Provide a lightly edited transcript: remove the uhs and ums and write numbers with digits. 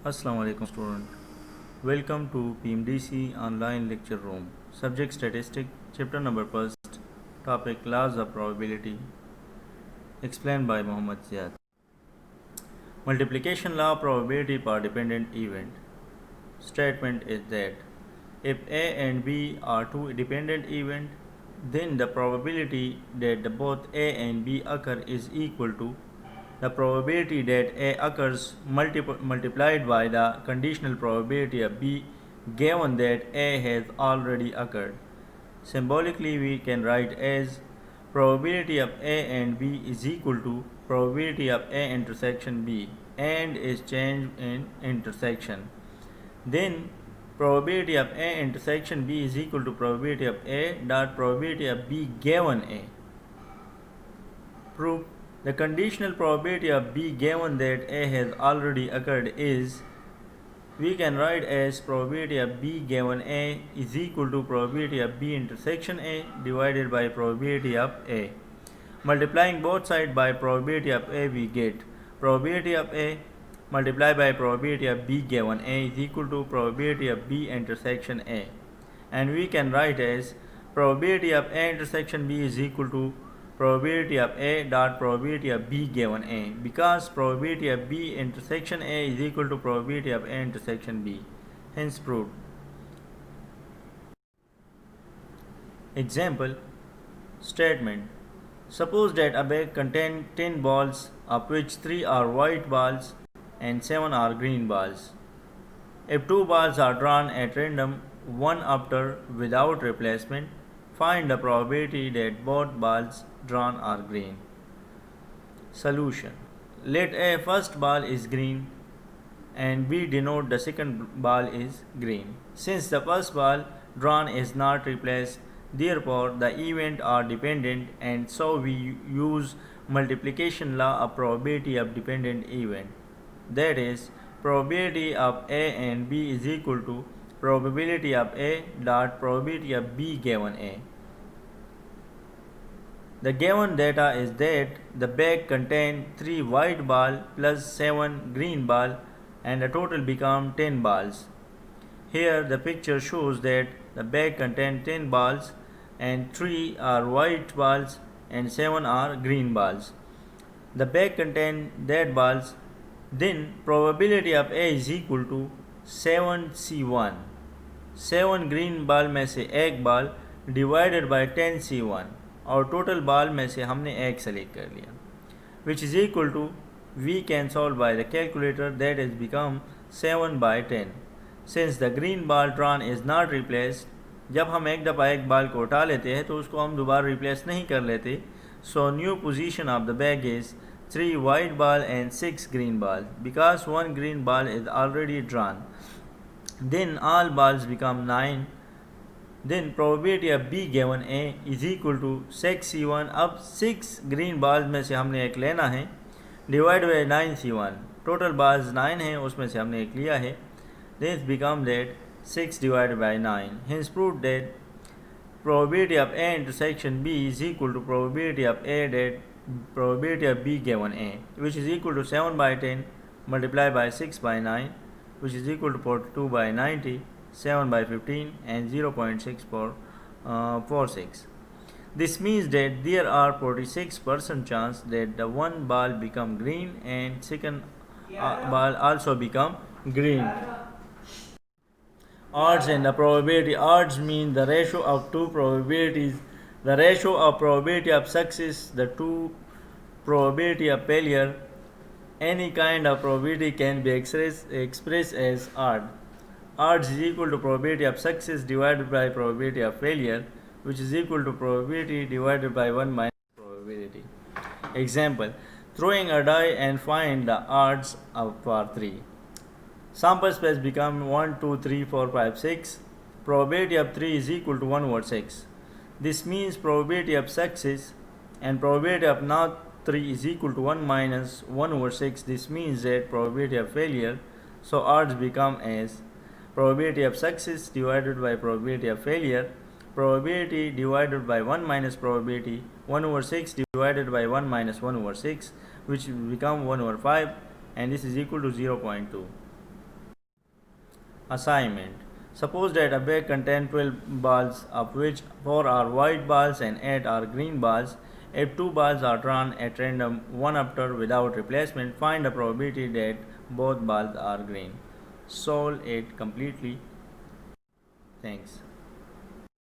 Assalamu alaikum student. Welcome to PMDC online lecture room. Subject statistic, chapter number first, topic laws of probability, explained by Muhammad Ziad. Multiplication law probability per dependent event. Statement is that if A and B are two dependent events, then the probability that both A and B occur is equal to the probability that A occurs multiplied by the conditional probability of B given that A has already occurred. Symbolically, we can write as probability of A and B is equal to probability of A intersection B and is changed in intersection. Then probability of A intersection B is equal to probability of A dot probability of B given A. Proof: the conditional probability of B given that A has already occurred is, we can write as probability of B given A is equal to probability of B intersection A divided by probability of A. Multiplying both sides by probability of A, we get probability of A multiplied by probability of B given A is equal to probability of B intersection A. And we can write as probability of A intersection B is equal to probability of A dot probability of B given A, because probability of B intersection A is equal to probability of A intersection B. Hence proved. Example statement: suppose that a bag contains 10 balls, of which 3 are white balls and 7 are green balls. If 2 balls are drawn at random, one after without replacement, find the probability that both balls drawn are green. Solution: let A first ball is green and B denote the second ball is green. Since the first ball drawn is not replaced, therefore the events are dependent, and so we use multiplication law of probability of dependent event. That is, probability of A and B is equal to probability of A dot probability of B given A. The given data is that the bag contains 3 white balls plus 7 green balls, and the total becomes 10 balls. Here the picture shows that the bag contains 10 balls and 3 are white balls and 7 are green balls. The bag contains dead balls. Then probability of A is equal to 7C1. 7 green ball में से एक बाल divided by 10C1, और total बाल में से हमने एक सेलेक्ट कर लिया, which is equal to, we can solve by the calculator, that is become 7 by 10. Since the green ball drawn is not replaced, जब हम एक दफ़ा एक बाल को उठा लेते हैं तो उसको हम दोबारा रिप्लेस नहीं कर लेते. So new position of the bag is 3 white ball and 6 green ball, because 1 green ball is already drawn. Then all balls become 9. Then probability of B given A is equal to 6C1. अब 6 green balls में से हमने एक लेना है, divide by 9C1. Total balls 9 हैं, उसमें से हमने एक लिया है. This become that 6 divided by 9. Hence proved that probability of A intersection B is equal to probability of A that probability of B given A, which is equal to 7 by 10 multiplied by 6 by 9, which is equal to 42 by 90, 7 by 15, and 0.646. This means that there are 46% chance that the one ball become green and second ball also become green. Odds and the probability. Odds mean the ratio of two probabilities. The ratio of probability of success, the two probability of failure. Any kind of probability can be expressed as odd. Odds is equal to probability of success divided by probability of failure, which is equal to probability divided by 1 minus probability. Example: throwing a die and find the odds for 3. Sample space become 1, 2, 3, 4, 5, 6. Probability of 3 is equal to 1 over 6. This means probability of success and probability of not 3 is equal to 1 minus 1 over 6. This means that probability of failure. So odds become as probability of success divided by probability of failure, probability divided by 1 minus probability, 1 over 6 divided by 1 minus 1 over 6, which will become 1 over 5, and this is equal to 0.2. Assignment. Suppose that a bag contains 12 balls, of which 4 are white balls and 8 are green balls. If 2 balls are drawn at random, one after without replacement, find the probability that both balls are green. Solve it completely. Thanks.